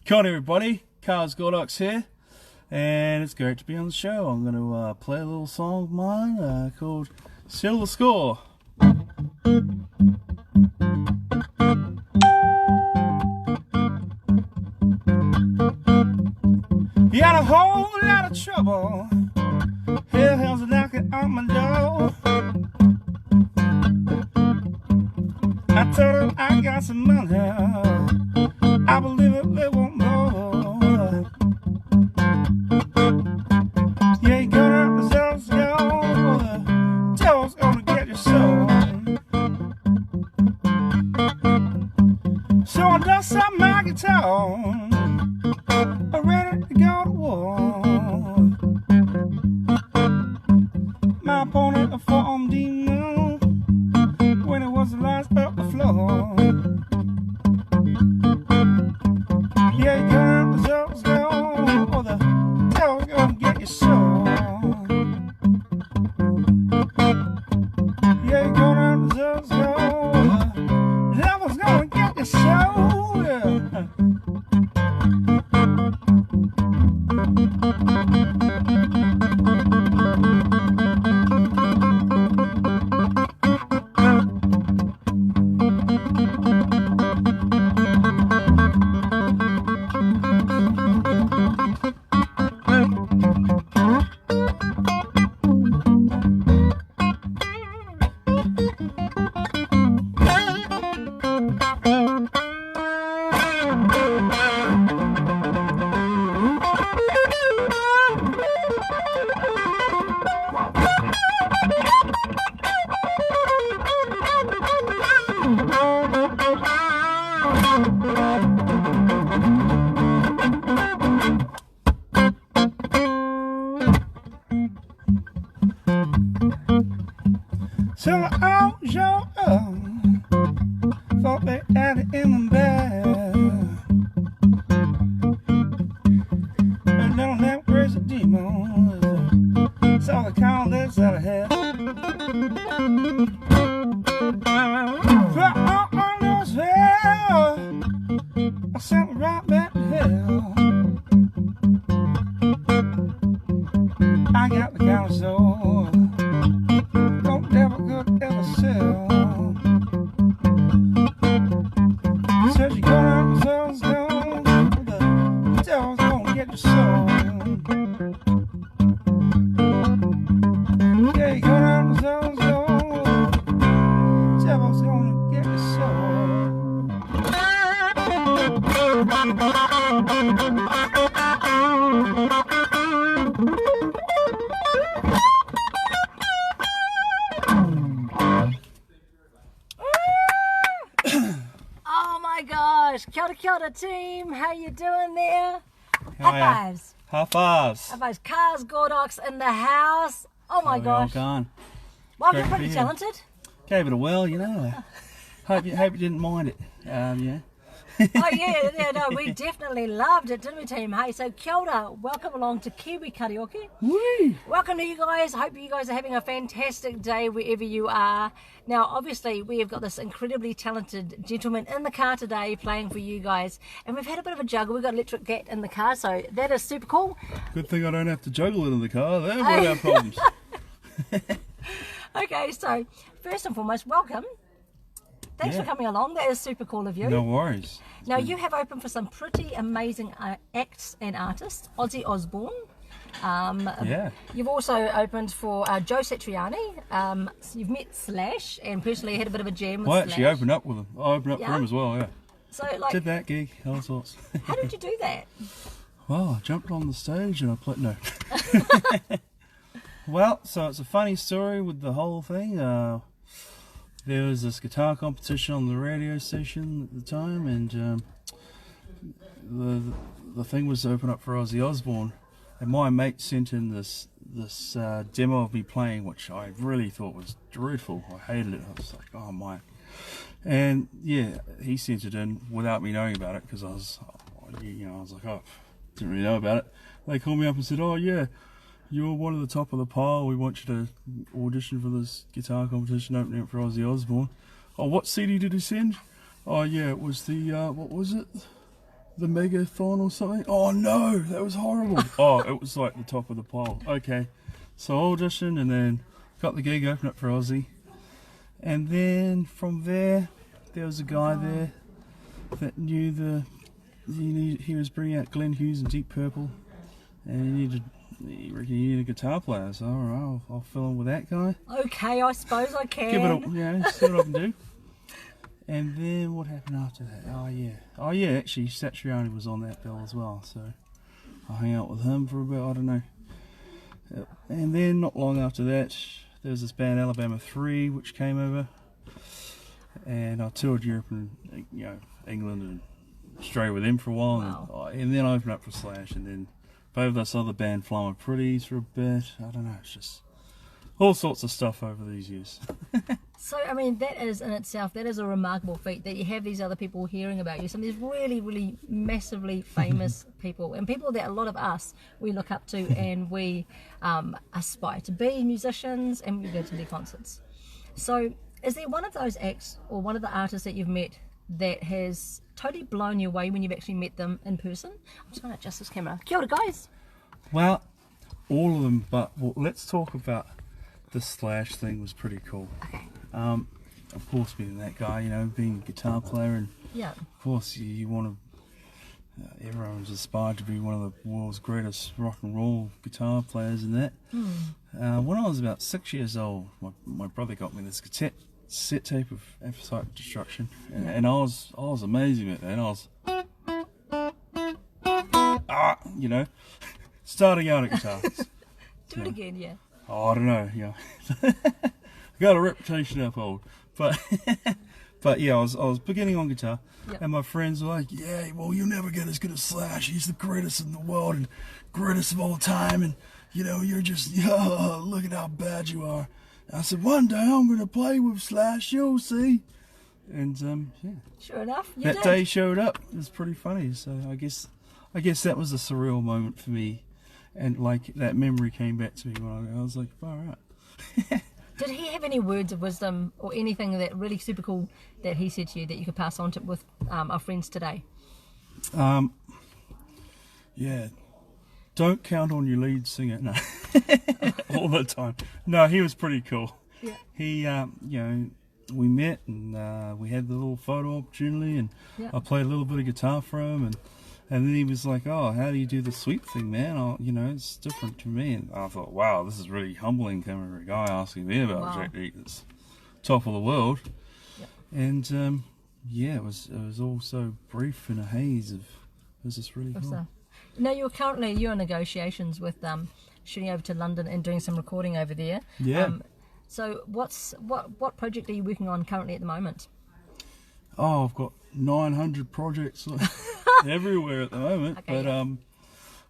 Come on everybody, Carl's Gordox here, and it's great to be on the show. I'm going to play a little song of mine called Settle the Score. You had a whole lot of trouble, hell's knocking on my door. I told him I got some money, I believe it, they want more. Yeah, you gonna have the cells go, the devil's gonna get your soul. So I dust up my guitar, I'm ready to go to war. My opponent a form demon when it was the last up the floor. Yeah, you gonna have the cells go, or the devil's gonna get your soul. Yeah, you gonna have the cells go, the devil's gonna get your soul. Yeah. So I was young, thought they had it in the bag, and don't have crazy demons, saw the confidence that I had. But all I know is hell, I sent me right back to hell. I got the kind of soul don't never could ever sell. Said you gonna have the cells go, the devil's gonna get your soul. Yeah, you gonna have the cells go, the devil's gonna get your Oh my gosh, kia ora team, how you doing there? High fives. High fives. High fives. Carl's Gordox in the house. Oh my gosh. Gone. Well, Great you're to pretty be talented. Gave it a whirl, you know. Hope you didn't mind it. Yeah. Oh yeah, no, we definitely loved it, didn't we team? Hey, so kia ora, welcome along to Kiwi Karaoke. Woo! Welcome to you guys. Hope you guys are having a fantastic day wherever you are. Now, obviously, we have got this incredibly talented gentleman in the car today playing for you guys. And we've had a bit of a juggle. We've got electric cat in the car, so that is super cool. Good thing I don't have to juggle it in the car. That would be our problems. Okay, so first and foremost, welcome. Thanks for coming along. That is super cool of you. No worries. Now, you have opened for some pretty amazing acts and artists. Ozzy Osbourne. You've also opened for Joe Satriani. So you've met Slash, and personally had a bit of a jam with Slash. I actually opened up with him. I opened up for him as well, yeah. So, like, did that gig, all sorts. How did you do that? Well, I jumped on the stage and I played, no. Well, so it's a funny story with the whole thing. There was this guitar competition on the radio station at the time, and the thing was to open up for Ozzy Osbourne, and my mate sent in this demo of me playing, which I really thought was dreadful. I hated it. I was like, oh my. And yeah, he sent it in without me knowing about it, because I was like, oh, didn't really know about it. They called me up and said, oh yeah, you're one of the top of the pile, we want you to audition for this guitar competition opening up for Ozzy Osbourne. Oh, what CD did he send? Oh yeah, it was the, what was it? the megathon or something. Oh no, that was horrible. Oh, it was like the top of the pile. Okay, so I auditioned and then got the gig, opened up for Ozzy, and then from there was a guy there that knew he was bringing out Glenn Hughes and Deep Purple, and he needed a guitar player. So all right, I'll fill in with that guy. Okay, I suppose I can. Give it see what I can do. And then what happened after that? Oh yeah, actually Satriani was on that bill as well, so I hung out with him for about, I don't know. And then not long after that, there was this band Alabama 3 which came over, and I toured Europe and England and Australia with them for a while. Wow. And then I opened up for Slash, and then played with this other band Flying Pretties for a bit. I don't know, it's just all sorts of stuff over these years. So, I mean, that is in itself, that is a remarkable feat that you have these other people hearing about you. Some of these really, really massively famous people, and people that a lot of us, we look up to and we aspire to be musicians, and we go to their concerts. So, is there one of those acts or one of the artists that you've met that has totally blown you away when you've actually met them in person? I'm just going to adjust this camera. Kia ora, guys. Well, all of them, but let's talk about the Slash thing. Was pretty cool. Okay. Of course, being that guy, being a guitar player, and yeah, of course you want to. Everyone's aspired to be one of the world's greatest rock and roll guitar players, and that. When I was about 6 years old, my brother got me this cassette tape of Appetite Destruction, and I was amazing at that. I was starting out at guitar. Do it again, yeah. Oh, I don't know, I got a reputation to uphold, but yeah, I was beginning on guitar, and my friends were like, yeah, well, you'll never get as good as Slash. He's the greatest in the world and greatest of all time, and you're just look at how bad you are. And I said, one day I'm gonna play with Slash, you'll see. And yeah, sure enough, that day showed up. It was pretty funny. So I guess that was a surreal moment for me. And like that memory came back to me when I was like, far out. Did he have any words of wisdom or anything that really super cool that he said to you that you could pass on to with our friends today? Yeah, don't count on your lead singer. No, all the time. No, he was pretty cool. Yeah. He, we met and we had the little photo opportunity, and I played a little bit of guitar for him, and then he was like, oh, how do you do the sweep thing, man? It's different to me. And I thought, wow, this is really humbling coming from a guy asking me about Jack Deak that's top of the world. Yep. And it was all so brief and a haze of, it was just really cool. So, now you're in negotiations with shooting over to London and doing some recording over there. Yeah. So what project are you working on currently at the moment? Oh, I've got 900 projects everywhere at the moment. Okay,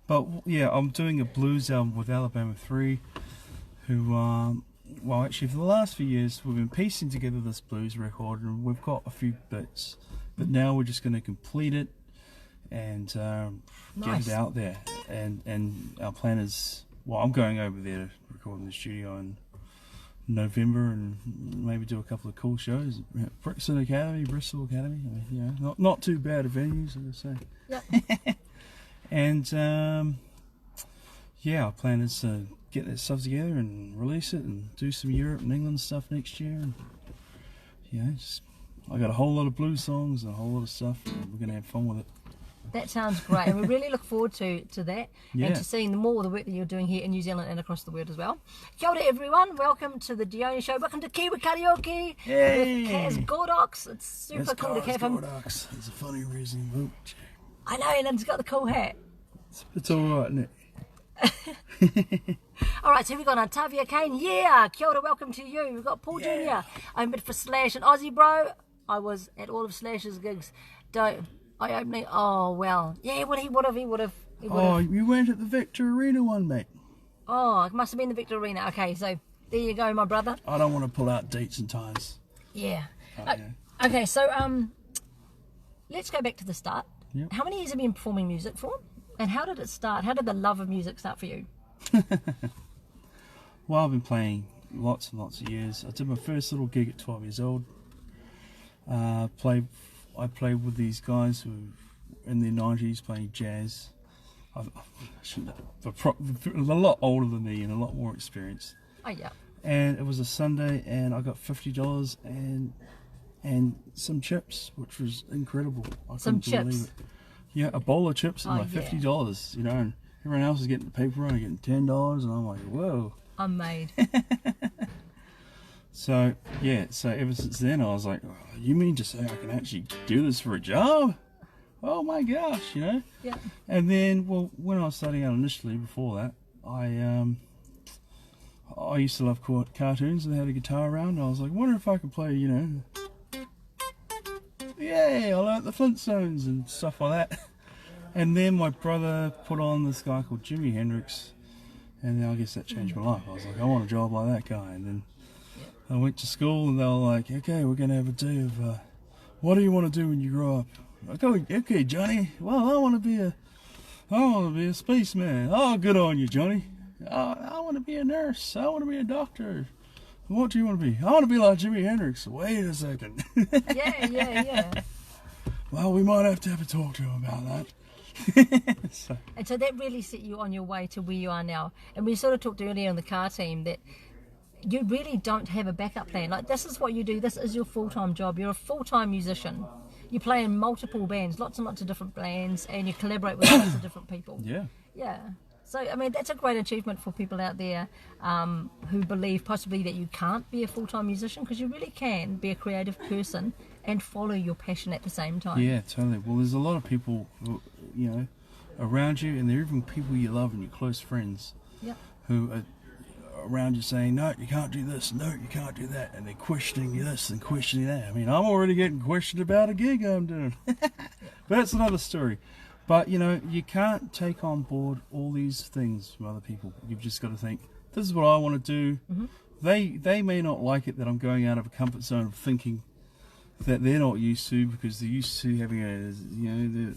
but yeah, I'm doing a blues album with Alabama 3, who actually for the last few years we've been piecing together this blues record, and we've got a few bits, but now we're just going to complete it and get it out there. And our plan is, I'm going over there to record in the studio in November and maybe do a couple of cool shows at Brixton Academy, Bristol Academy. I mean, not too bad of venues, I say. Yep. And our plan is to get that stuff together and release it and do some Europe and England stuff next year. And I got a whole lot of blues songs and a whole lot of stuff, and we're gonna have fun with it. That sounds great, and we really look forward to that and to seeing more of the work that you're doing here in New Zealand and across the world as well. Kia ora everyone, welcome to the Dione Show. Welcome to Kiwi Karaoke with Kaz Gordox. It's super cool to have him. Gordox. There's a funny reason he won't. I know, and he's got the cool hat. It's alright, isn't it? Alright, so we've got Tavia Kane. Yeah, kia ora, welcome to you. We've got Paul Jr. I met for Slash and Aussie, bro. I was at all of Slash's gigs. Oh, well. Yeah, he would have. Oh, you went at the Victor Arena one, mate. Oh, it must have been the Victor Arena. Okay, so there you go, my brother. I don't want to pull out dates and times. Yeah. Okay, so let's go back to the start. Yep. How many years have you been performing music for? And how did it start? How did the love of music start for you? Well, I've been playing lots and lots of years. I did my first little gig at 12 years old. I played with these guys who in their 90s playing jazz. I shouldn't have, a lot older than me and a lot more experienced. Oh yeah. And it was a Sunday, and I got $50 and some chips, which was incredible. I Some couldn't believe chips? it. Yeah, a bowl of chips and Oh, like yeah. $50, you know, and everyone else is getting the paper run, getting $10, and I'm like, whoa. I'm made. So yeah, so ever since then I was like, oh, you mean to say I can actually do this for a job? Oh my gosh, you know. Yeah. And then, well, when I was starting out initially, before that, I used to love cartoons, and they had a guitar around, and I was like, wonder if I could play, you know. Yay, I learnt the Flintstones and stuff like that. And then my brother put on this guy called Jimi Hendrix, and then I guess that changed my life. I was like, I want a job like that guy. And then I went to school, and they were like, okay, we're going to have a day of, what do you want to do when you grow up? I go, okay, Johnny, well, I want to be a spaceman. Oh, good on you, Johnny. I want to be a nurse. I want to be a doctor. What do you want to be? I want to be like Jimi Hendrix. Wait a second. Yeah. Well, we might have to have a talk to him about that. And so that really set you on your way to where you are now. And we sort of talked earlier on the car team that you really don't have a backup plan. Like, this is what you do. This is your full-time job. You're a full-time musician. You play in multiple bands, lots and lots of different bands, and you collaborate with lots of different people. Yeah. Yeah. So, I mean, that's a great achievement for people out there who believe possibly that you can't be a full-time musician, because you really can be a creative person and follow your passion at the same time. Yeah, totally. Well, there's a lot of people, who, you know, around you, and they're even people you love and your close friends, who are around you saying, no, you can't do this, no, you can't do that, and they're questioning this and questioning that. I mean, I'm already getting questioned about a gig I'm doing. But that's another story. But, you know, you can't take on board all these things from other people. You've just got to think, this is what I want to do. Mm-hmm. They may not like it that I'm going out of a comfort zone of thinking that they're not used to, because they're used to having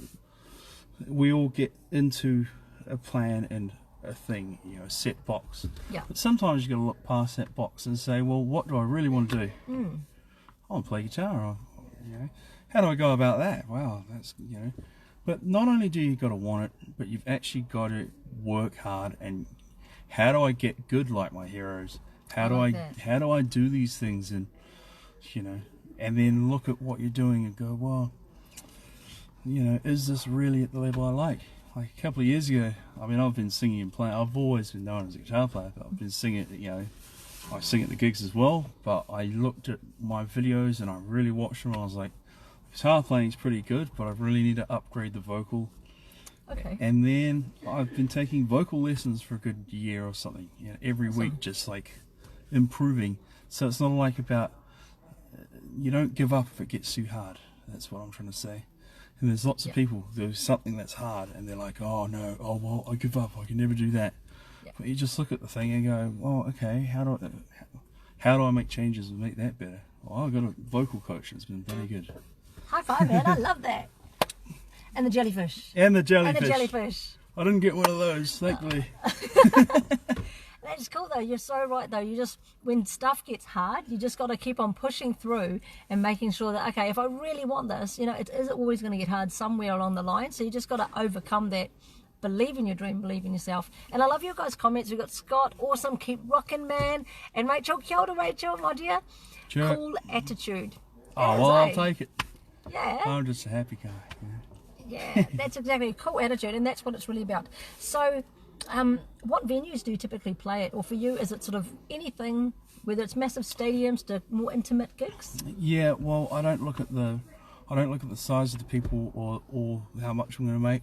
we all get into a plan and a thing, you know, a set box. Yeah. But sometimes you got to look past that box and say, well, what do I really want to do? I want to play guitar. Or, you know, how do I go about that? Wow, that's, you know. But not only do you got to want it, but you've actually got to work hard. And how do I get good like my heroes? How do I do these things? And, you know, and then look at what you're doing and go, well, you know, is this really at the level I like? Like a couple of years ago, I mean, I've been singing and playing. I've always been known as a guitar player, but I've been singing, you know, I sing at the gigs as well. But I looked at my videos and I really watched them. And I was like, guitar playing is pretty good, but I really need to upgrade the vocal. Okay. And then I've been taking vocal lessons for a good year or something, you know, every week, just like improving. So it's not like about, you don't give up if it gets too hard. That's what I'm trying to say. And there's lots of people, there's something that's hard and they're like, oh no, oh well, I give up, I can never do that. But you just look at the thing and go, well, okay, how do I make changes and make that better? Well, I've got a vocal coach that's been very good. High five, man. I love that. And the jellyfish. And the jellyfish. And the jellyfish. I didn't get one of those, thankfully. That's cool though. You're so right though. You just, when stuff gets hard, you just got to keep on pushing through and making sure that, okay, if I really want this, you know, it is always going to get hard somewhere along the line. So you just got to overcome that. Believe in your dream, believe in yourself. And I love your guys' comments. We've got Scott, awesome, keep rocking, man. And Rachel, kia ora, Rachel, my dear. Sure. Cool attitude. Oh, well, I'll take it. Yeah. I'm just a happy guy. Yeah, that's exactly a cool attitude, and that's what it's really about. So, what venues do you typically play at? Or for you, is it sort of anything, whether it's massive stadiums to more intimate gigs? Yeah, well, I don't look at the size of the people or how much I'm going to make.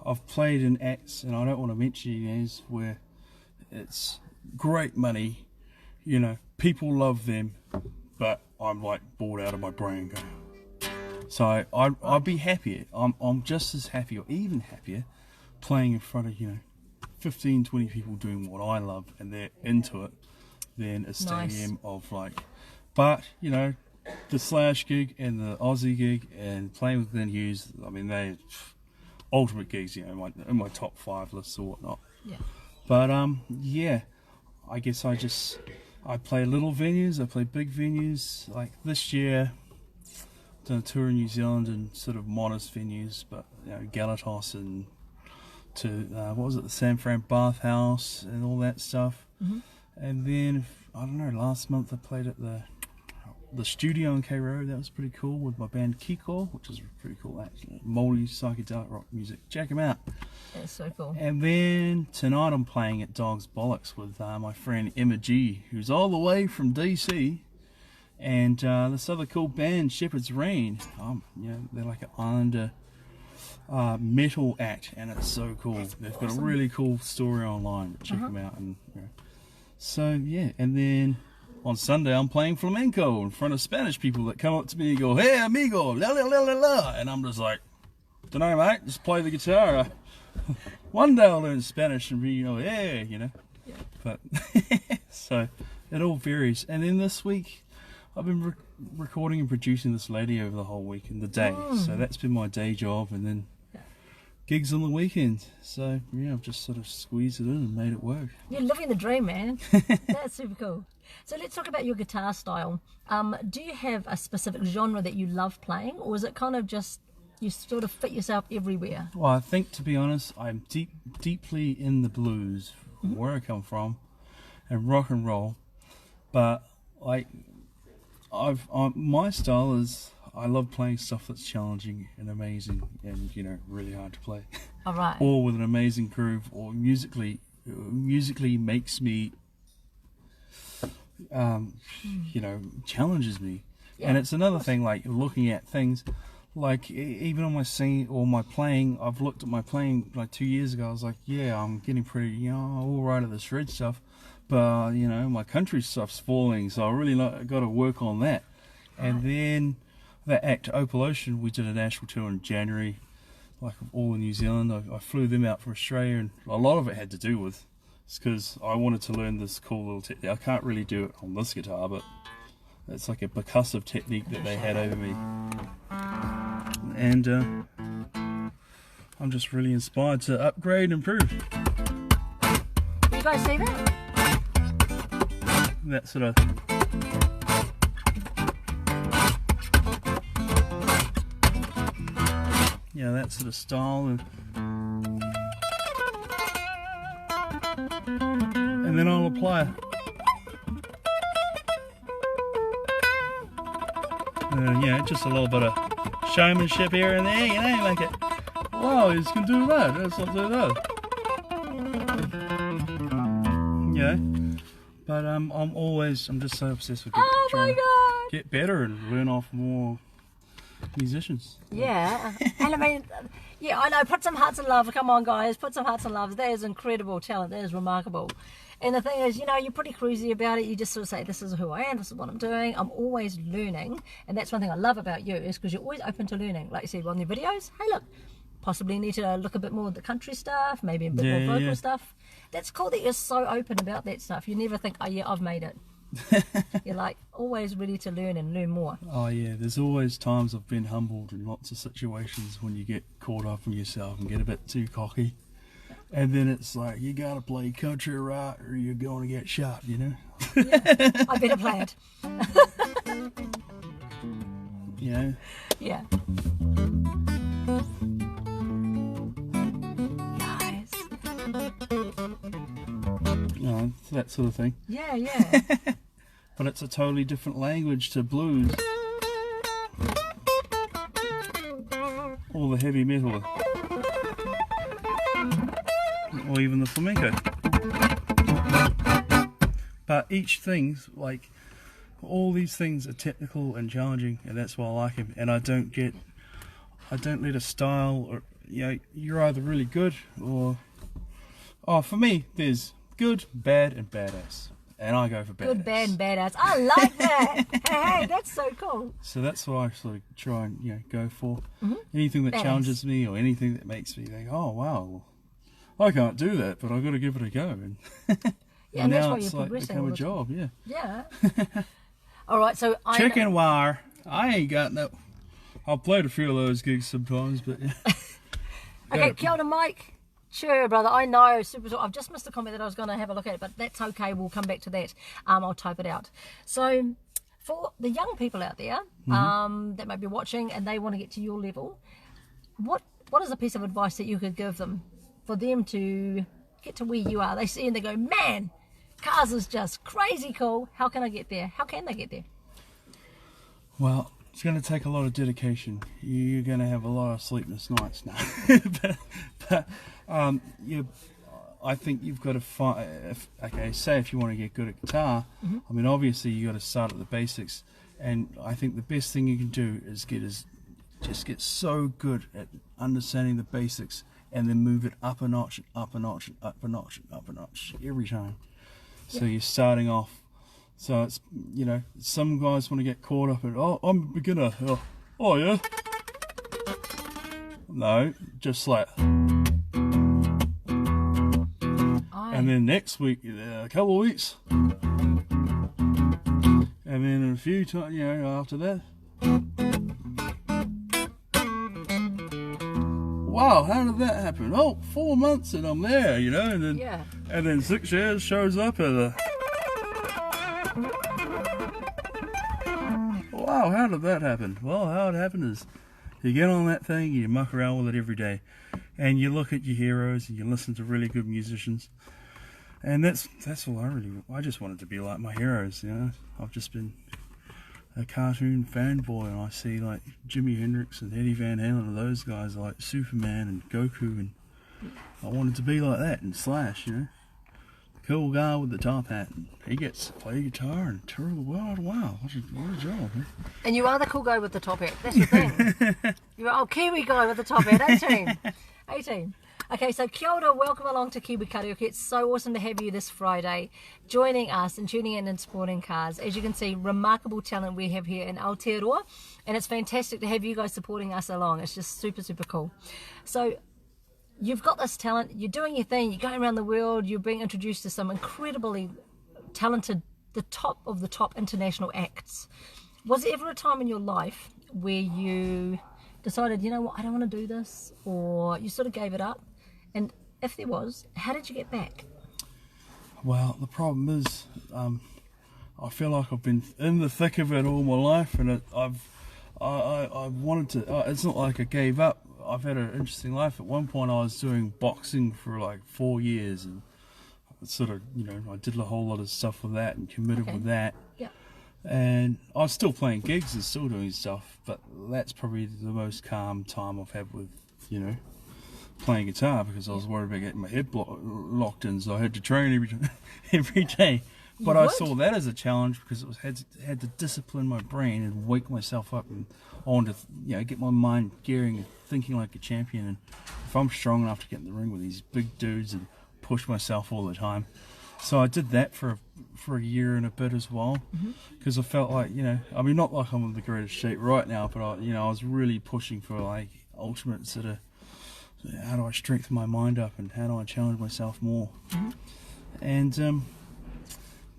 I've played in acts, and I don't want to mention names, where it's great money, you know, people love them, but I'm like bored out of my brain going. So I'd be happier. I'm just as happy, or even happier, playing in front of, you know, 15, 20 people doing what I love and they're into it, than a stadium of like. But you know, the Slash gig and the Aussie gig and playing with Glenn Hughes, I mean, they're ultimate gigs, you know, in my top 5 lists or whatnot. Yeah. But yeah, I guess I play little venues, I play big venues. Like this year, done a tour in New Zealand in sort of modest venues, but you know, Galatos and to what was it, the San Fran Bathhouse and all that stuff. And then I don't know, last month I played at the studio in K Road. That was pretty cool with my band Kiko, which is pretty cool actually. Moldy psychedelic rock music. Check them out. That's so cool. And then tonight I'm playing at Dog's Bollocks with my friend Emma G, who's all the way from DC, and this other cool band, Shepherd's Rain. You know, they're like an Islander metal act, and it's so cool. They've got a really cool story online. Check them out. And you know. So yeah, and then on Sunday I'm playing flamenco in front of Spanish people that come up to me and go, "Hey amigo, la la la la la," and I'm just like, "Don't know, mate. Just play the guitar." One day I'll learn Spanish and be, you know, yeah, you know. Yeah. But so it all varies. And then this week I've been recording and producing this lady over the whole week in the day. So that's been my day job, and then gigs on the weekend. So yeah, I've just sort of squeezed it in and made it work. You're living the dream, man. That's super cool. So let's talk about your guitar style. Do you have a specific genre that you love playing, or is it kind of just you sort of fit yourself everywhere? Well, I think, to be honest, I'm deeply in the blues, where I come from, and rock and roll. But like, my style is, I love playing stuff that's challenging and amazing, and you know, really hard to play. All right. Or with an amazing groove, or musically makes me, you know, challenges me. Yeah, and it's another thing, like looking at things. Like even on my singing or my playing, I've looked at my playing like 2 years ago. I was like, yeah, I'm getting pretty, you know, all right at the shred stuff, but you know, my country stuff's falling, so I really got to work on that. And then that act Opal Ocean, we did a national tour in January, like all in New Zealand. I flew them out from Australia, and a lot of it had to do with, it's because I wanted to learn this cool little technique. I can't really do it on this guitar, but it's like a percussive technique that they had over me. And I'm just really inspired to upgrade and improve. You guys see that? That sort of... yeah, that sort of style. And then I'll apply it. Yeah, just a little bit of showmanship here and there, you know, like it. Wow, you can do that. That's not do that. Yeah, but I'm just so obsessed with trying to get better and learn off more musicians. Yeah, and I mean, yeah, I know. Put some hearts and love. Come on, guys, put some hearts and love. That is incredible talent. That is remarkable. And the thing is, you know, you're pretty cruisy about it. You just sort of say, this is who I am, this is what I'm doing. I'm always learning. And that's one thing I love about you, is because you're always open to learning. Like you said, on your videos, hey, look, possibly need to look a bit more at the country stuff, maybe a bit more vocal stuff. That's cool that you're so open about that stuff. You never think, oh, yeah, I've made it. You're like always ready to learn and learn more. Oh, yeah, there's always times I've been humbled in lots of situations when you get caught up in yourself and get a bit too cocky. And then it's like, you gotta play country right or you're going to get shot, you know? Yeah, I better play it. You know? Yeah. Nice. You know, that sort of thing. Yeah, yeah. But it's a totally different language to blues. Or the heavy metal. Or even the flamenco. But each thing's like, all these things are technical and challenging, and that's why I like him. And I don't let a style, or you know, you're either really good or, for me there's good, bad and badass, and I go for badass. Good, bad and badass. I like that. Hey, that's so cool. So that's what I sort of try and, you know, go for. Anything that challenges me, or anything that makes me think, oh wow, I can't do that, but I've got to give it a go. And yeah, and that's now why it's you're like progressing. become a job, yeah. Yeah. All right, so Chicken wire. I ain't got no. I've played a few of those gigs sometimes, but yeah. Okay, kia ora, Mike. Sure, brother. I know. Super. I've just missed a comment that I was going to have a look at, but that's okay. We'll come back to that. I'll type it out. So, For the young people out there that might be watching and they want to get to your level, what is a piece of advice that you could give them for them to get to where you are? They see and they go, man, cars is just crazy cool. How can I get there? How can they get there? Well, it's going to take a lot of dedication. You're going to have a lot of sleepless nights now. but I think you've got to find, say if you want to get good at guitar, I mean, obviously you got to start at the basics, and I think the best thing you can do is just get so good at understanding the basics, and then move it up a notch, and up a notch, and up a notch, and up a notch every time. So you're starting off. So it's, you know, some guys want to get caught up in, oh, I'm a beginner. Oh yeah. No, just like. And then next week, a couple of weeks, and then a few times, you know, after that. Wow, how did that happen? Oh, 4 months and I'm there, you know, and then 6 years shows up and wow, how did that happen? Well, how it happened is you get on that thing, you muck around with it every day, and you look at your heroes and you listen to really good musicians. And that's all I just wanted to be like my heroes, you know. I've just been a cartoon fanboy, and I see like Jimi Hendrix and Eddie Van Halen and those guys like Superman and Goku, and I wanted to be like that. And Slash, you know, the cool guy with the top hat, and he gets to play guitar and tour the world. Wow, what a job, man. And you are the cool guy with the top hat. That's the thing. You're Kiwi guy with the top hat. 18. Okay, so kia ora, welcome along to Kiwi Karaoke. It's so awesome to have you this Friday, joining us and tuning in and supporting cars. As you can see, remarkable talent we have here in Aotearoa, and it's fantastic to have you guys supporting us along. It's just super, super cool. So you've got this talent, you're doing your thing, you're going around the world, you're being introduced to some incredibly talented, the top of the top international acts. Was there ever a time in your life where you decided, you know what, I don't want to do this, or you sort of gave it up? And if there was, how did you get back? Well, the problem is, I feel like I've been in the thick of it all my life, and I wanted to. It's not like I gave up. I've had an interesting life. At one point, I was doing boxing for like 4 years, and sort of, you know, I did a whole lot of stuff with that and committed with that. Yeah. And I was still playing gigs and still doing stuff, but that's probably the most calm time I've had with, you know, playing guitar, because I was worried about getting my head locked in, so I had to train every day. But I saw that as a challenge, because it had to discipline my brain and wake myself up, and I wanted to, you know, get my mind gearing and thinking like a champion. And if I'm strong enough to get in the ring with these big dudes and push myself all the time, so I did that for a year and a bit as well, because I felt like, you know, I mean, not like I'm in the greatest shape right now, but I was really pushing for like ultimate sort of, how do I strengthen my mind up and how do I challenge myself more? And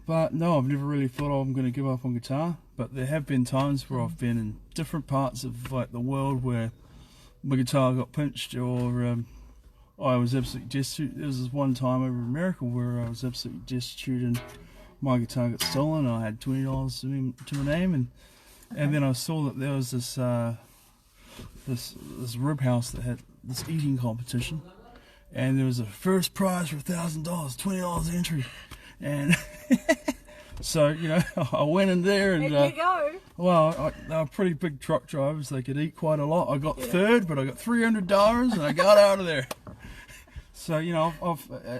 but no, I've never really thought, I'm going to give up on guitar. But there have been times where I've been in different parts of like the world where my guitar got pinched, or I was absolutely destitute. There was this one time over in America where I was absolutely destitute, and my guitar got stolen. I had $20 to my name, and then I saw that there was this this rib house that had this eating competition, and there was a first prize for $1,000, $20 entry, and so, you know, I went in there, and there you go. Well, they were pretty big truck drivers. They could eat quite a lot. I got third, but I got $300, and I got out of there. So, you know,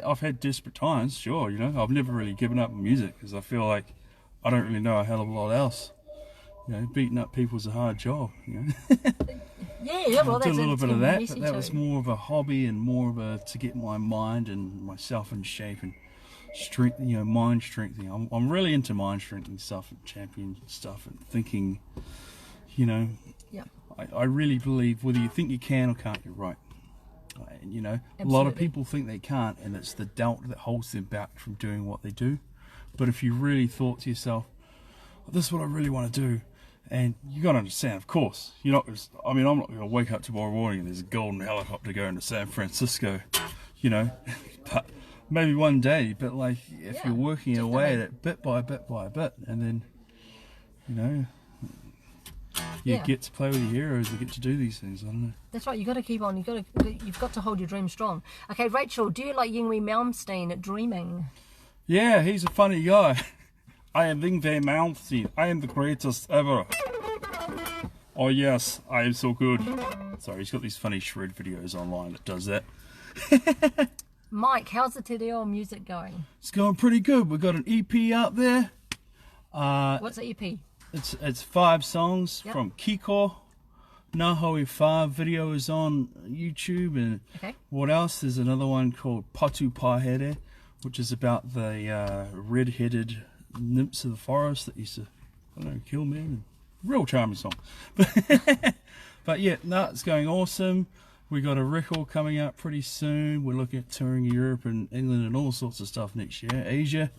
I've had desperate times, sure. You know, I've never really given up on music, because I feel like I don't really know a hell of a lot else. You know, beating up people is a hard job. You know. Yeah, well, I did a little bit of that, but that too. was more of a hobby and more of a to get my mind and myself in shape and strength, you know, mind strengthening. I'm really into mind strengthening stuff and champion stuff and thinking. You know, I really believe whether you think you can or can't, you're right. And, you know, a lot of people think they can't, and it's the doubt that holds them back from doing what they do. But if you really thought to yourself, this is what I really want to do. And you got to understand, of course, you're not. I mean, I'm not going to wake up tomorrow morning and there's a golden helicopter going to San Francisco, you know. But maybe one day. But like, if you're working away at it bit by bit by bit, and then, you know, you get to play with your heroes and get to do these things. I don't know. That's right. You got to keep on. You've got to hold your dream strong. Okay, Rachel, do you like Yngwie Malmsteen dreaming? Yeah, he's a funny guy. I am Yngwie Malmsteen. I am the greatest ever. Oh yes, I am so good. Sorry, he's got these funny shred videos online that does that. Mike, how's the Te Reo music going? It's going pretty good. We've got an EP out there. What's the EP? It's 5 songs from Kiko. Nahoe 5 video is on YouTube, and what else? There's another one called Patu Pahere, which is about the red-headed nymphs of the forest that used to, I don't know, kill men. Real charming song. But yeah, no, it's going awesome. We got a record coming out pretty soon. We're looking at touring Europe and England and all sorts of stuff next year. Asia.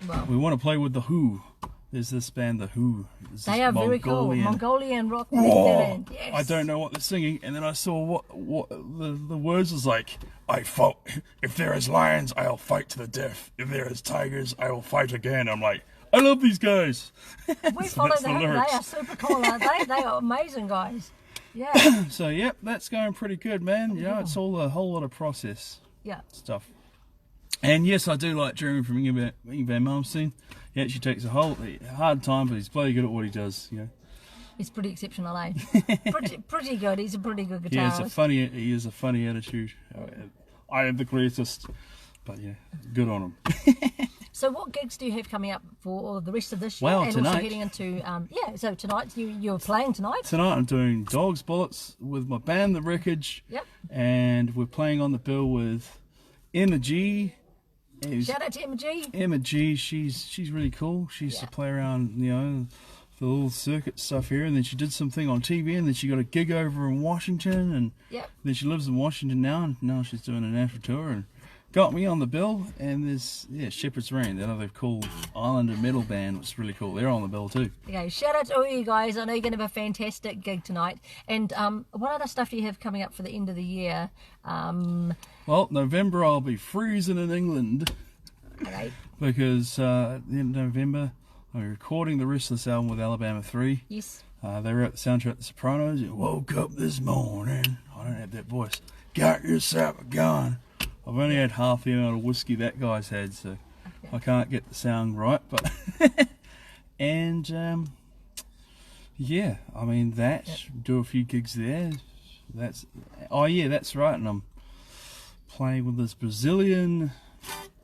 Wow. We want to play with The Who. There's this band, The Who. They are very cool. Mongolian rock band. Yes. I don't know what they're singing, and then I saw what the words was like. I fought. If there is lions, I'll fight to the death. If there is tigers, I will fight again. I'm like, I love these guys. We follow them. They are super cool, aren't they? They are amazing guys. Yeah. So yep, that's going pretty good, man. You know, it's all a whole lot of process. Stuff. And yes, I do like Dreaming from Yngwie Malmsteen. He actually takes a hard time, but he's bloody good at what he does. You know. He's pretty exceptional, eh? pretty good. He's a pretty good guitarist. Yeah, he is a funny attitude. I am the greatest. But yeah, good on him. So what gigs do you have coming up for the rest of this year? Well, and tonight. Also heading into, so tonight, you're playing tonight? Tonight I'm doing Dogs Bullets with my band, The Wreckage. Yep. And we're playing on the bill with Emma G. Shout out to Emma G. Emma G, she's really cool. She used to play around, you know, the little circuit stuff here, and then she did something on TV, and then she got a gig over in Washington, and then she lives in Washington now, and now she's doing a national tour, and got me on the bill. And there's Shepherd's Rain, that other cool Islander metal band, was really cool. They're on the bill too. Okay, shout out to all you guys. I know you're going to have a fantastic gig tonight. And what other stuff do you have coming up for the end of the year? Well, November I'll be freezing in England. Okay. Because at the end of November I'm recording the rest of this album with Alabama 3. Yes. They wrote the soundtrack to The Sopranos. Woke up this morning. I don't have that voice. Got yourself a gun. I've only had half the amount of whiskey that guy's had, so I can't get the sound right. But and yeah, I mean do a few gigs there. That's right. And I'm playing with this Brazilian,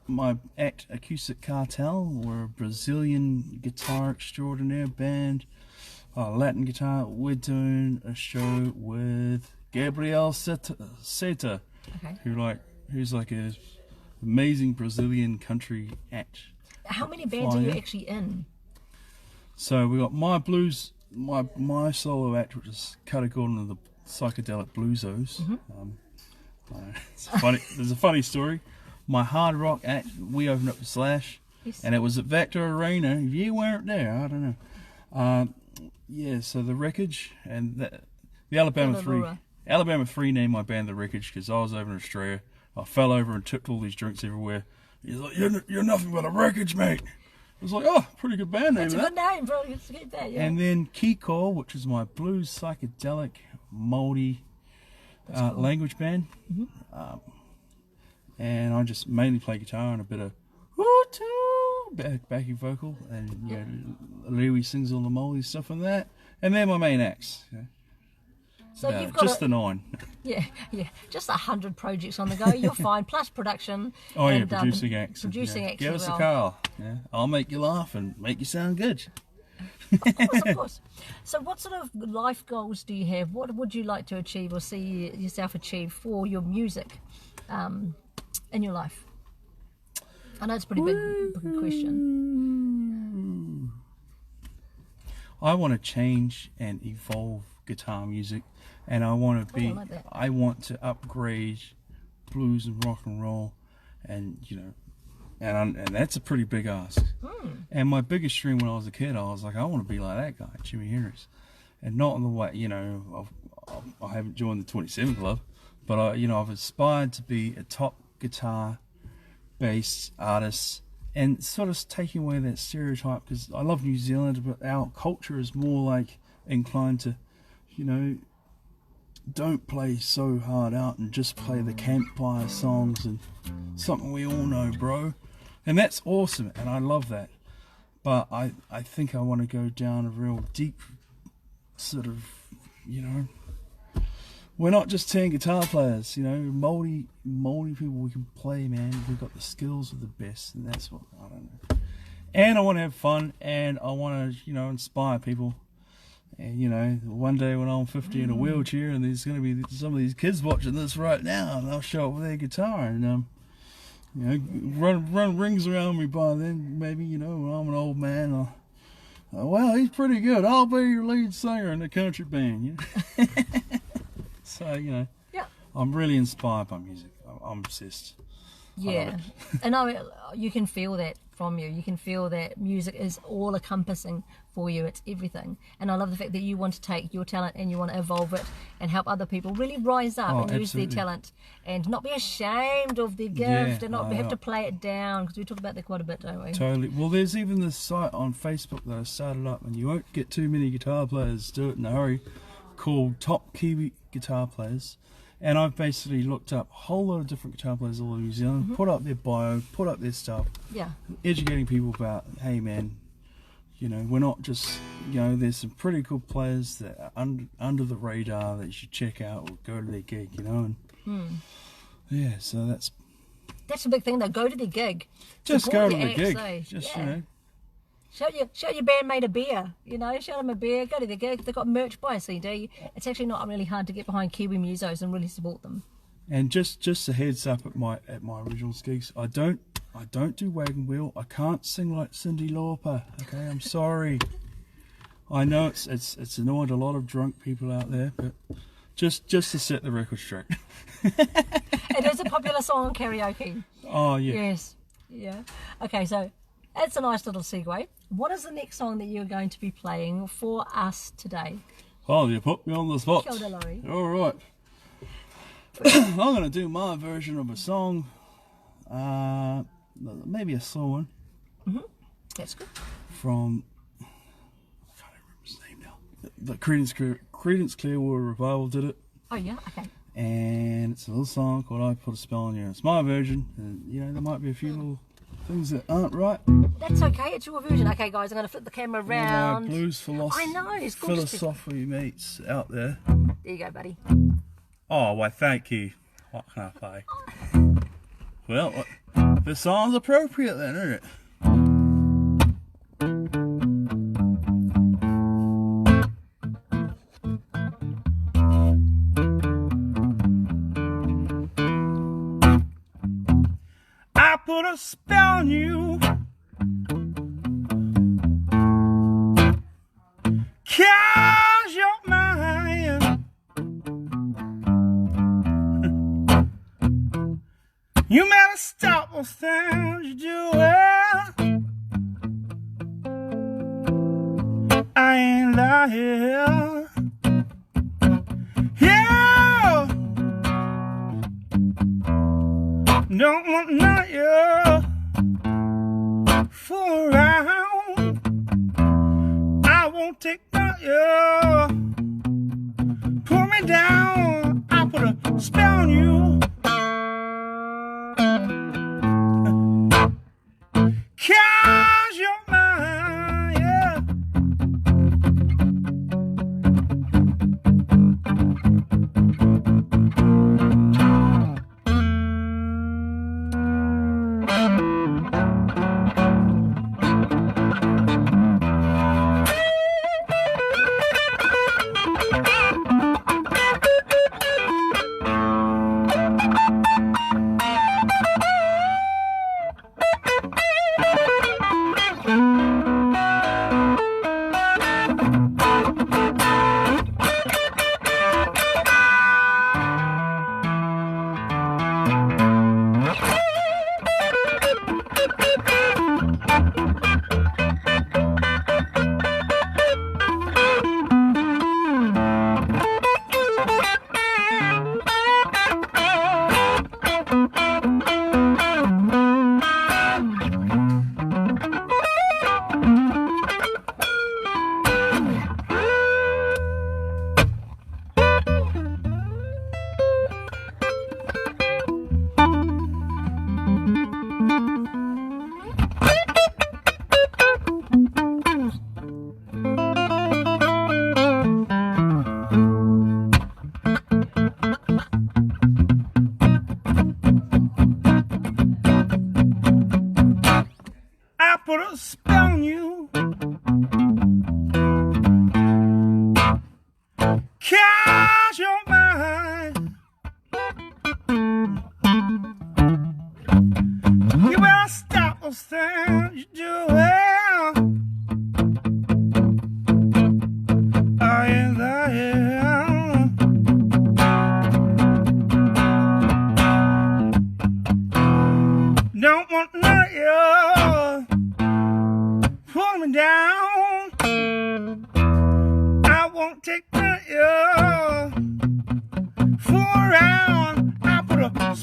my act Acoustic Cartel. We're a Brazilian guitar extraordinaire band, Latin guitar. We're doing a show with Gabriel Seta, who's like a amazing Brazilian country act. How many bands are you actually in? So we got my blues, my solo act, which is categorized into the psychedelic bluesos. It's funny. There's a funny story. My hard rock act, we opened up with Slash, and it was at Vector Arena. If you weren't there, I don't know. So The Wreckage and the Alabama 3 named my band The Wreckage because I was over in Australia. I fell over and tipped all these drinks everywhere. He's like, you're nothing but a wreckage, mate. I was like, oh, pretty good band name. That's a good name, bro. It's a good band, yeah. And then Kiko, which is my blues, psychedelic, moldy language band. And I just mainly play guitar and a bit of backing vocal. And Lewy sings all the moldy stuff on that. And they're my main acts. So you've got just the 9. Yeah, just 100 projects on the go. You're fine. Plus production. Oh and, yeah, producing acts. Producing acts. Give us a call. Yeah, I'll make you laugh and make you sound good. Of course. So what sort of life goals do you have? What would you like to achieve or see yourself achieve for your music in your life? I know it's a pretty big question. I want to change and evolve guitar music, and I want to upgrade blues and rock and roll, and and that's a pretty big ask. And my biggest dream when I was a kid, I was like, I want to be like that guy, Jimi Hendrix, and not in the way, I haven't joined the 27 Club, but I've aspired to be a top guitar bass artist and sort of taking away that stereotype, because I love New Zealand, but our culture is more like inclined to, you know, don't play so hard out and just play the campfire songs and something we all know, bro. And that's awesome, and I love that. But I think I want to go down a real deep sort of, you know, we're not just 10 guitar players, you know, moldy people we can play, man. We've got the skills of the best, and that's what, I don't know. And I want to have fun, and I want to, you know, inspire people. And, you know, one day when I'm 50 in a wheelchair, and there's going to be some of these kids watching this right now, and they'll show up with their guitar, and, you know, run rings around me by then, maybe, you know, when I'm an old man, well, he's pretty good. I'll be your lead singer in the country band, you know? So, you know, Yeah. I'm really inspired by music. I'm obsessed. Yeah, and you can feel that from you. You can feel that music is all encompassing for you. It's everything. And I love the fact that you want to take your talent and you want to evolve it and help other people really rise up and use their talent and not be ashamed of their gift and not have to play it down, because we talk about that quite a bit, don't we? Totally. Well, there's even this site on Facebook that I started up, and you won't get too many guitar players to do it in a hurry, called Top Kiwi Guitar Players. And I've basically looked up a whole lot of different guitar players all over New Zealand, put up their bio, put up their stuff, educating people about, hey man, you know, we're not just, you know, there's some pretty cool players that are under the radar that you should check out or go to their gig, you know, and yeah, so that's a big thing though. Go to their gig. Just Support go to the your gig. acts, Just, yeah. you know. Show your bandmate a beer, you know, show them a beer, go to the gig. They've got merch, buy a CD. It's actually not really hard to get behind Kiwi musos and really support them. And just a heads up at my original gigs, I don't do wagon wheel. I can't sing like Cyndi Lauper. Okay, I'm sorry. I know it's annoyed a lot of drunk people out there, but just to set the record straight. It is a popular song on karaoke. Oh yeah. Yes. Yeah. Okay, so that's a nice little segue. What is the next song that you're going to be playing for us today? Oh, you put me on the spot. Kia ora, Laurie. All right. I'm going to do my version of a song. Maybe a slow one. That's good. From, I can't remember his name now. The Creedence Clearwater Revival did it. Oh yeah, okay. And it's a little song called I Put a Spell on You. It's my version. And, you know, there might be a few little things that aren't right. That's okay, it's your version. Okay guys, I'm going to flip the camera around. My blues I know, it's gorgeous. philosophy mates out there. There you go, buddy. Oh, why thank you. What can I play? Well, the song's appropriate then, isn't it? I put a spell on you. 'Cause you're mine. You better stop those things you do. I ain't lying. Yeah. Don't want none of you fool around. I won't take none of you. Pull me down. I put a spell on you. 'Cause you're mine, yeah.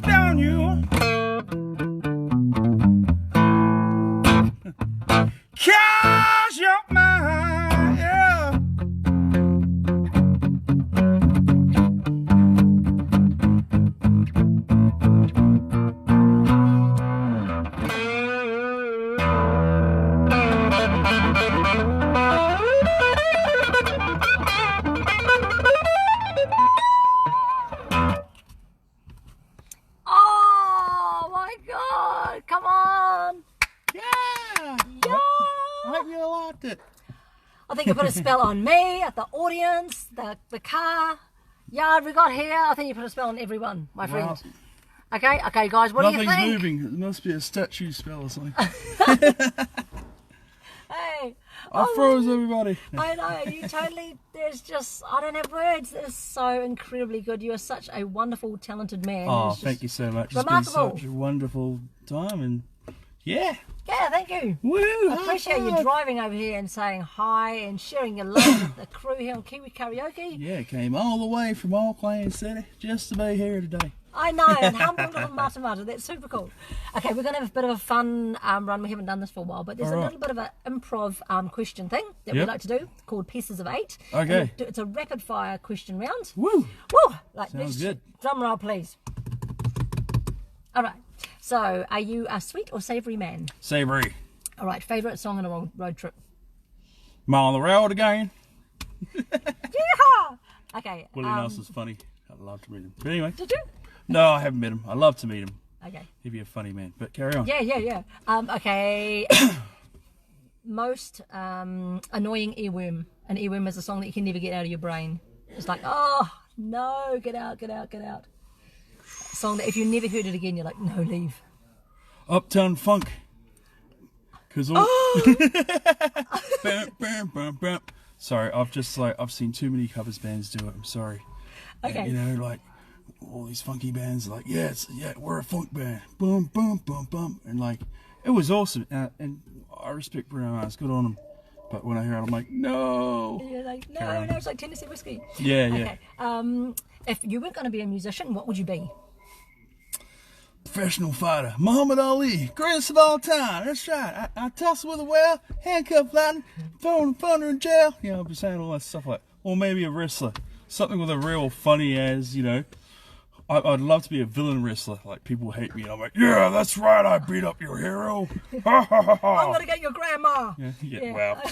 down you. Cause you're mine, yeah. Oh my God! Come on! Yeah. Yeah. I hope you liked it. I think you put a spell on me, at the audience, the car, yard we got here. I think you put a spell on everyone, my friend. Wow. Okay, guys, what do you Nothing's think? moving. It must be a statue spell or something. Hey, I froze everybody. I know, you totally, I don't have words. That is so incredibly good. You are such a wonderful, talented man. Oh, It's just thank you so much. remarkable. It's been such a wonderful time, and yeah. Yeah, thank you. Woo! I appreciate you driving over here and saying hi and sharing your love with the crew here on Kiwi Karaoke. Yeah, came all the way from Auckland City just to be here today. I know, and humble little Mata. That's super cool. Okay, we're going to have a bit of a fun run. We haven't done this for a while, but there's a little bit of an improv question thing that we like to do called Pieces of 8. Okay. It's a rapid fire question round. Woo! Woo! Like, Sounds good. Drum roll, please. All right. So, are you a sweet or savoury man? Savoury. All right. Favourite song on a road trip? I'm on the road again. Yeehaw! Okay. Willie Nelson's funny. I'd love to meet him. But anyway. Did you? No, I haven't met him. I'd love to meet him. Okay. He'd be a funny man. But carry on. Yeah. Okay. Most annoying earworm. An earworm is a song that you can never get out of your brain. It's like, oh, no, get out. Song that if you never heard it again, you're like, no, leave. Uptown Funk. Cause all... Sorry, I've seen too many covers bands do it. I'm sorry. Okay. And, you know, like all these funky bands, are like we're a funk band. Boom, boom, boom, boom, and like it was awesome. And I respect Bruno Mars. Good on him. But when I hear it, I'm like, no. You're like, no, it's like Tennessee whiskey. Yeah. Okay. If you weren't going to be a musician, what would you be? Professional fighter, Muhammad Ali, greatest of all time. That's right. I tussle with a whale, handcuff lightning, throwing thunder in jail. You know, I'll be saying all that stuff like, or maybe a wrestler, something with a real funny as, you know. I'd love to be a villain wrestler. Like people hate me, and I'm like, yeah, that's right. I beat up your hero. I'm gonna get your grandma. Yeah. Wow.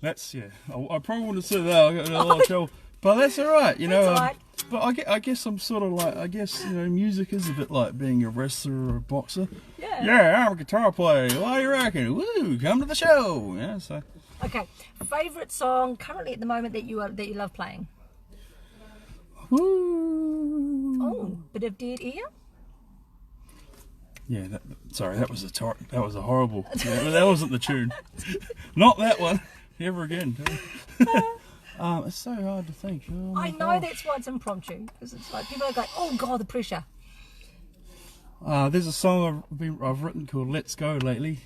That's I probably wouldn't have said that. I got a lot of trouble, but that's all right. You know. That's all right. But I guess I'm sort of like, you know, music is a bit like being a wrestler or a boxer. Yeah. Yeah, I'm a guitar player. What do you reckon? Woo, come to the show. Yeah, so. Okay. Favorite song currently at the moment that you love playing? Woo. Oh, bit of Dead Ear. Yeah, that was a horrible. That wasn't the tune. Not that one. Ever again. It's so hard to think. Oh I know that's why it's impromptu, because it's like people are like, oh god, the pressure. There's a song I've written called "Let's Go" lately.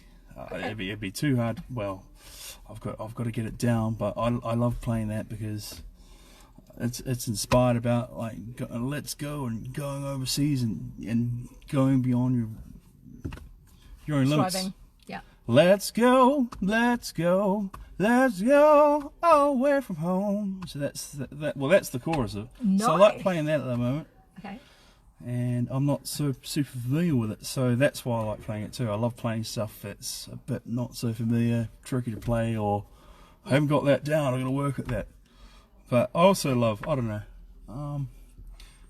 It'd be too hard. Well, I've got to get it down, but I love playing that because it's inspired about like let's go and going overseas and going beyond your own limits. Striving. Yeah. Let's go away from home. So that's the chorus of. Nice. So I like playing that at the moment. Okay. And I'm not so super familiar with it, so that's why I like playing it too. I love playing stuff that's a bit not so familiar, tricky to play, or I haven't got that down, I'm going to work at that. But I also love, I don't know,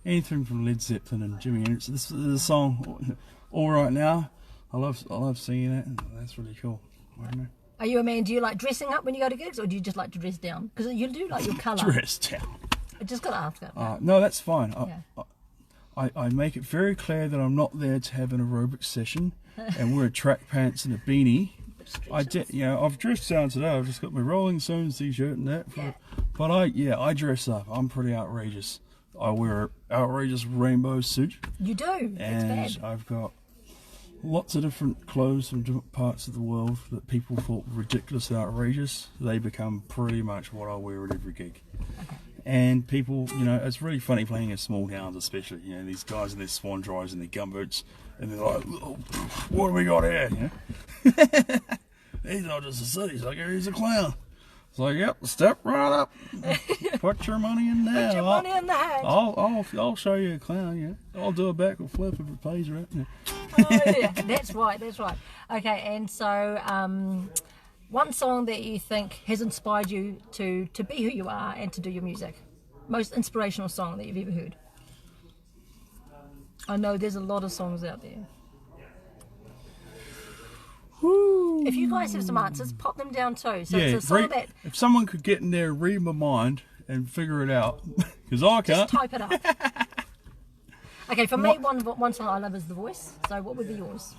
anything from Led Zeppelin and Jimi Hendrix. This is a song, All Right Now. I love singing that, and that's really cool. I don't know. Are you a man? Do you like dressing up when you go to gigs, or do you just like to dress down? Because you do like your colour. Dress down. I just got to ask that. No, that's fine. Yeah. I make it very clear that I'm not there to have an aerobic session and wear track pants and a beanie. I've dressed down today. I've just got my Rolling Stones t-shirt and that. But I dress up. I'm pretty outrageous. I wear an outrageous rainbow suit. You do. That's and bad. I've got lots of different clothes from different parts of the world that people thought ridiculous and outrageous. They become pretty much what I wear at every gig. Okay. And people, you know, it's really funny playing in small towns, especially, you know, these guys in their swan dries and their gumboots, and they're like, oh, what do we got here? You know? He's not just a city, he's like, he's a clown. It's like, yep, step right up, put your money in there. Put your money in the hat. I'll show you a clown, yeah. I'll do a backward flip if it pays right. Yeah. Oh yeah, that's right. Okay, and so one song that you think has inspired you to be who you are and to do your music. Most inspirational song that you've ever heard. I know there's a lot of songs out there. Woo. If you guys have some answers, pop them down too. So Yeah, it's a song that if someone could get in there and read my mind and figure it out, because I can't. just type it up. Okay, for me, one song I love is The Voice. So what would be yours?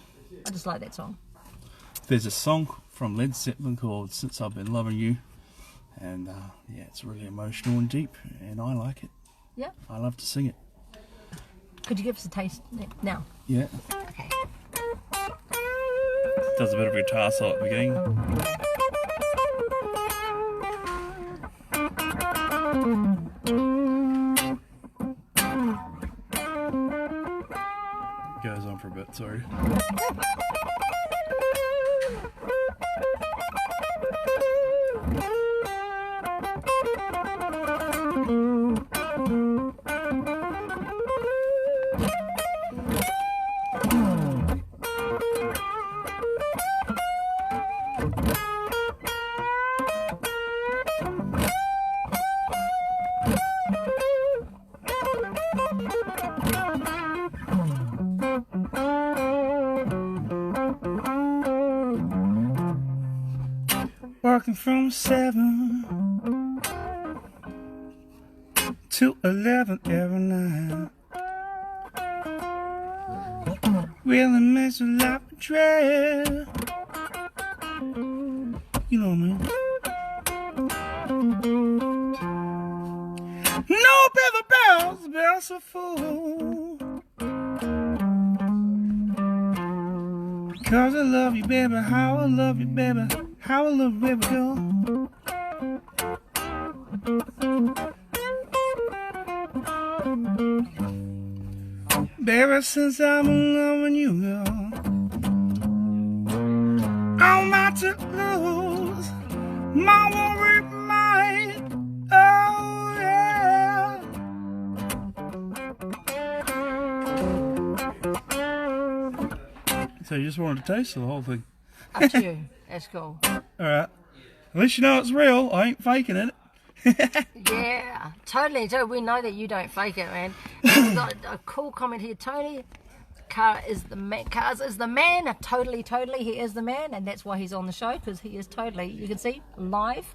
I just like that song. There's a song from Led Zeppelin called Since I've Been Loving You, and yeah, it's really emotional and deep, and I like it. Yeah. I love to sing it. Could you give us a taste now? Yeah. Okay. Does a bit of a guitar solo at the beginning. Goes on for a bit, sorry. Working from 7 to 11 every night. Really makes a life a dread. You know what I mean? No bells, bells are full. Cause I love you, baby, how I love you, baby, how I love you, baby, girl. Baby, since I've been loving you, girl, I'm not to lose my worried mind. Oh, yeah. So you just wanted to taste the whole thing? Up to you. That's cool. Alright. At least you know it's real. I ain't faking it. Yeah, totally. So we know that you don't fake it, man. We've got a cool comment here, Tony. Kara is the man. Kara is the man. Totally, he is the man, and that's why he's on the show, because he is totally. You can see live.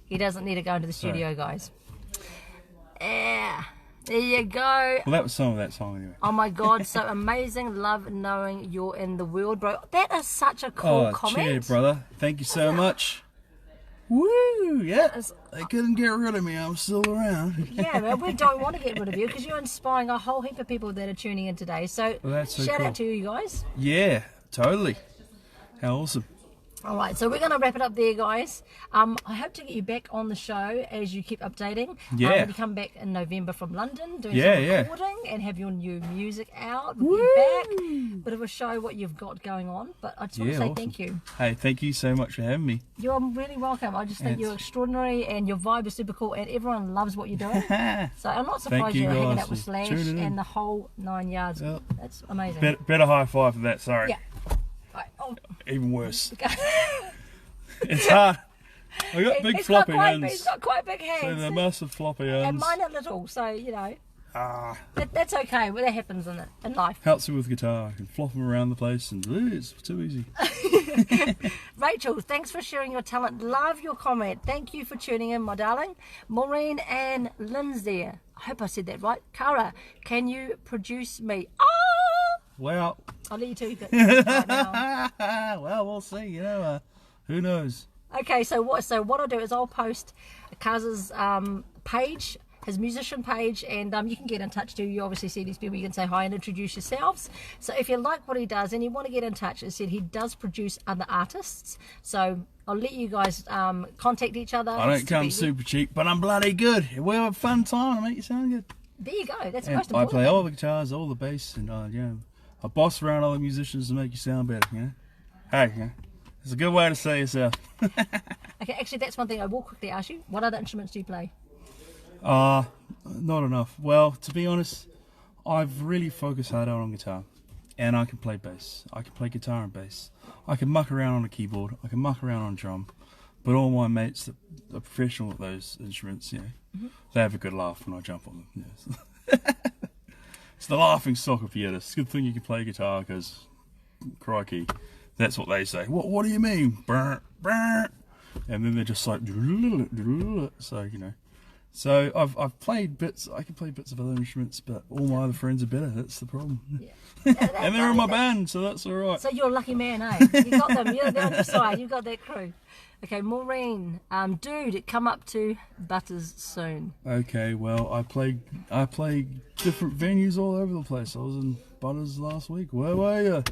He doesn't need to go into the studio, guys. Yeah, there you go. Well, that was some of that song anyway. Oh my God, so amazing. Love knowing you're in the world, bro. That is such a cool comment. Cheers, brother. Thank you so much. Woo! Yeah, they couldn't get rid of me. I'm still around. Yeah, man, we don't want to get rid of you because you're inspiring a whole heap of people that are tuning in today. So, that's so shout cool. out to you guys. Yeah, totally. How awesome. All right, so we're going to wrap it up there, guys. I hope to get you back on the show as you keep updating. Yeah. When you come back in November from London, doing some recording and have your new music out. We'll be back. Bit of a show what you've got going on. But I just want to say thank you. Hey, thank you so much for having me. You're really welcome. I just think you're extraordinary and your vibe is super cool and everyone loves what you're doing. So I'm not surprised you're hanging out with Slash and the whole 9 yards. Yep. That's amazing. Better high five for that, sorry. Yeah. Right. Oh. Even worse. It's hard. I got big floppy hands. He's got quite big hands. So they're massive floppy hands. And mine are little, so you know. That's okay. Well, that happens in life. Helps me with guitar. I can flop them around the place, and it's too easy. Rachel, thanks for sharing your talent. Love your comment. Thank you for tuning in, my darling. Maureen and Lindsay. I hope I said that right. Kara, can you produce me? Oh! Well, I'll let you two right now. Well, we'll see. You know, who knows? Okay, so what I'll do is I'll post Kaz's page, his musician page, and you can get in touch too. You obviously see these people, you can say hi and introduce yourselves. So if you like what he does and you want to get in touch, as I said, he does produce other artists. So I'll let you guys contact each other. I don't come super cheap, but I'm bloody good. We have a fun time. I make you sound good. There you go. That's the And most I important play thing. all the guitars, all the bass, and I boss around other musicians to make you sound better. Hey, it's a good way to say yourself. Okay, actually, that's one thing I will quickly ask you. What other instruments do you play? Not enough. Well, to be honest, I've really focused hard on guitar, and I can play bass. I can play guitar and bass. I can muck around on a keyboard. I can muck around on drum. But all my mates that are professional at those instruments, they have a good laugh when I jump on them. It's the laughing stock of pianists. It's a good thing you can play guitar, because, crikey, that's what they say. What do you mean? Brr, brr. And then they're just like, so So I've played bits. I can play bits of other instruments, but all my other friends are better. That's the problem. And they're in my band, so that's all right. So you're a lucky man, eh? You got them. They're on your side. You got that crew. Okay, Maureen, dude, come up to Butters soon. Okay, well, I play different venues all over the place. I was in Butters last week. Where were you?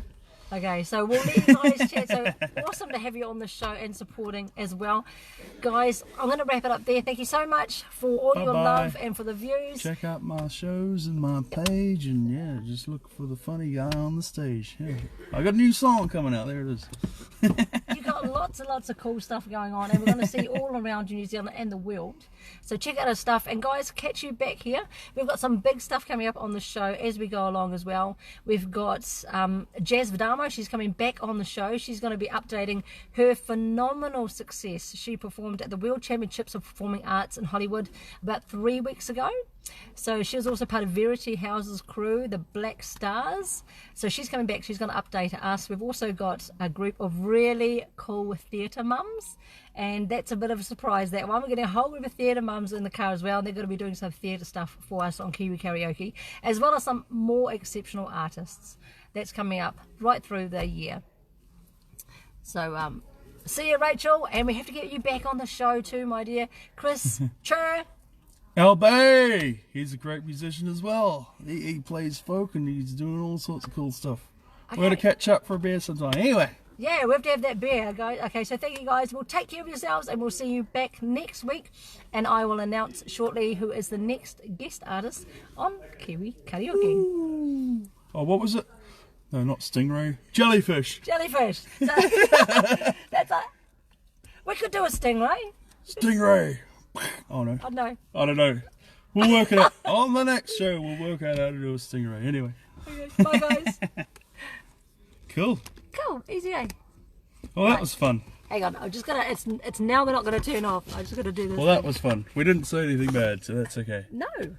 Okay, so we'll let you guys chat. So awesome to have you on the show and supporting as well. Guys, I'm going to wrap it up there. Thank you so much for all your love and for the views. Check out my shows and my page, and just look for the funny guy on the stage. I got a new song coming out. There it is. You got lots and lots of cool stuff going on, and we're going to see all around New Zealand and the world. So check out our stuff, and guys, catch you back here. We've got some big stuff coming up on the show as we go along as well. We've got Jazz Vidamo. She's coming back on the show. She's going to be updating her phenomenal success. She performed at the World Championships of Performing Arts in Hollywood about 3 weeks ago. So she was also part of Verity House's crew, the Black Stars. So she's coming back. She's going to update us. We've also got a group of really cool theatre mums, and that's a bit of a surprise, that one. We're getting a whole group of theatre mums in the car as well, and they're going to be doing some theatre stuff for us on Kiwi Karaoke, as well as some more exceptional artists. That's coming up right through the year. So see you, Rachel, and we have to get you back on the show too, my dear. Chris, chur. LB, he's a great musician as well. He plays folk, and he's doing all sorts of cool stuff. Okay. We're going to catch up for a beer sometime. Anyway. Yeah, we have to have that beer, guys. Okay, so thank you, guys. We'll take care of yourselves, and we'll see you back next week. And I will announce shortly who is the next guest artist on Kiwi Karaoke. Ooh. Oh, what was it? No, not stingray. Jellyfish. Jellyfish. So, that's it. We could do a stingray. Stingray. Oh no. I know. I don't know. We'll work it out. On the next show, we'll work out how to do a stingray. Anyway. Okay, bye, guys. Cool. Cool. Easy, eh? Well, that was fun. Hang on. I'm just gonna. It's now. We're not gonna turn off. I just gotta do this. Well, that was fun. We didn't say anything bad, so that's okay. No.